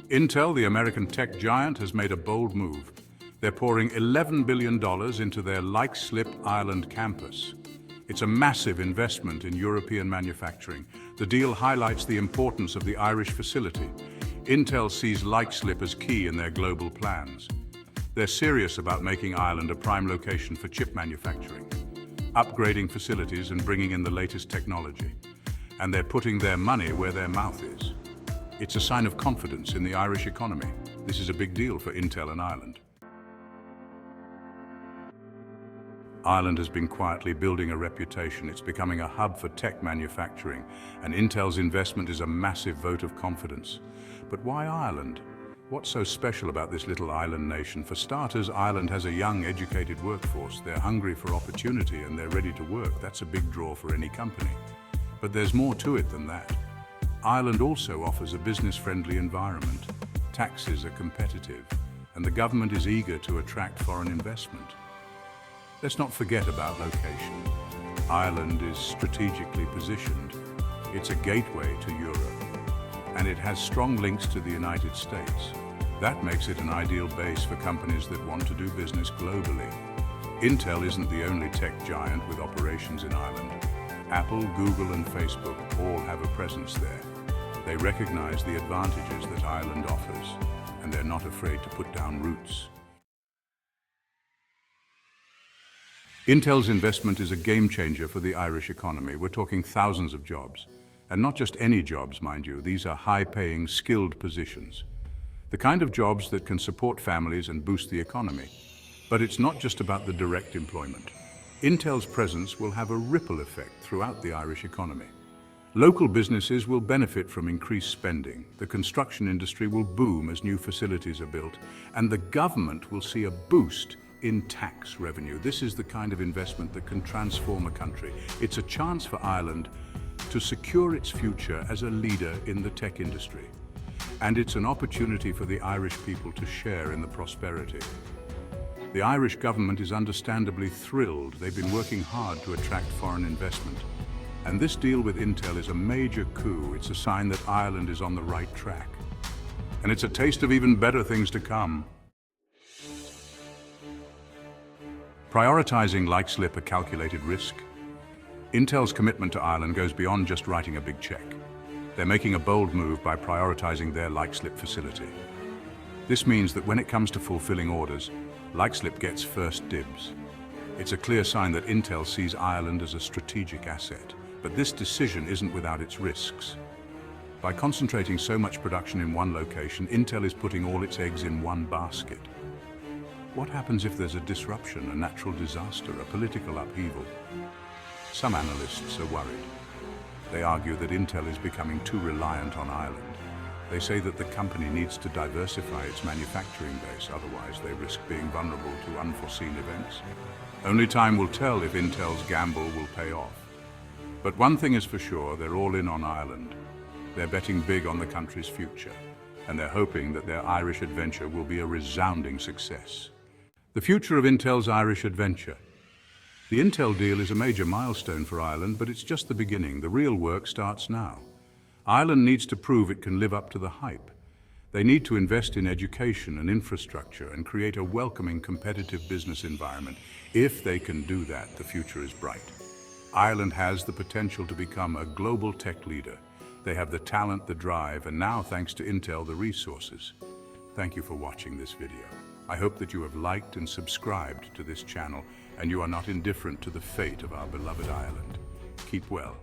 Intel, the American tech giant, has made a bold move. They're pouring $11 billion into their Leixlip, Ireland campus. It's a massive investment in European manufacturing. The deal highlights the importance of the Irish facility. Intel sees Leixlip as key in their global plans. They're serious about making Ireland a prime location for chip manufacturing, upgrading facilities and bringing in the latest technology. And they're putting their money where their mouth is. It's a sign of confidence in the Irish economy. This is a big deal for Intel and Ireland. Ireland has been quietly building a reputation. It's becoming a hub for tech manufacturing, and Intel's investment is a massive vote of confidence. But why Ireland? What's so special about this little island nation? For starters, Ireland has a young, educated workforce. They're hungry for opportunity and they're ready to work. That's a big draw for any company. But there's more to it than that. Ireland also offers a business-friendly environment. Taxes are competitive, and the government is eager to attract foreign investment. Let's not forget about location. Ireland is strategically positioned. It's a gateway to Europe, and it has strong links to the United States. That makes it an ideal base for companies that want to do business globally. Intel isn't the only tech giant with operations in Ireland. Apple, Google, and Facebook all have a presence there. They recognize the advantages that Ireland offers, and they're not afraid to put down roots. Intel's investment is a game changer for the Irish economy. We're talking thousands of jobs. And not just any jobs, mind you. These are high-paying, skilled positions. The kind of jobs that can support families and boost the economy. But it's not just about the direct employment. Intel's presence will have a ripple effect throughout the Irish economy. Local businesses will benefit from increased spending. The construction industry will boom as new facilities are built. And the government will see a boost in tax revenue. This is the kind of investment that can transform a country. It's a chance for Ireland to secure its future as a leader in the tech industry. And it's an opportunity for the Irish people to share in the prosperity. The Irish government is understandably thrilled. They've been working hard to attract foreign investment. And this deal with Intel is a major coup. It's a sign that Ireland is on the right track. And it's a taste of even better things to come. Prioritizing Leixlip a calculated risk. Intel's commitment to Ireland goes beyond just writing a big check. They're making a bold move by prioritizing their Leixlip facility. This means that when it comes to fulfilling orders, Leixlip gets first dibs. It's a clear sign that Intel sees Ireland as a strategic asset. But this decision isn't without its risks. By concentrating so much production in one location, Intel is putting all its eggs in one basket. What happens if there's a disruption, a natural disaster, a political upheaval? Some analysts are worried. They argue that Intel is becoming too reliant on Ireland. They say that the company needs to diversify its manufacturing base, otherwise they risk being vulnerable to unforeseen events. Only time will tell if Intel's gamble will pay off. But one thing is for sure, they're all in on Ireland. They're betting big on the country's future, and they're hoping that their Irish adventure will be a resounding success. The future of Intel's Irish adventure. The Intel deal is a major milestone for Ireland, but it's just the beginning. The real work starts now. Ireland needs to prove it can live up to the hype. They need to invest in education and infrastructure and create a welcoming, competitive business environment. If they can do that, the future is bright. Ireland has the potential to become a global tech leader. They have the talent, the drive, and now, thanks to Intel, the resources. Thank you for watching this video. I hope that you have liked and subscribed to this channel, and you are not indifferent to the fate of our beloved Ireland. Keep well.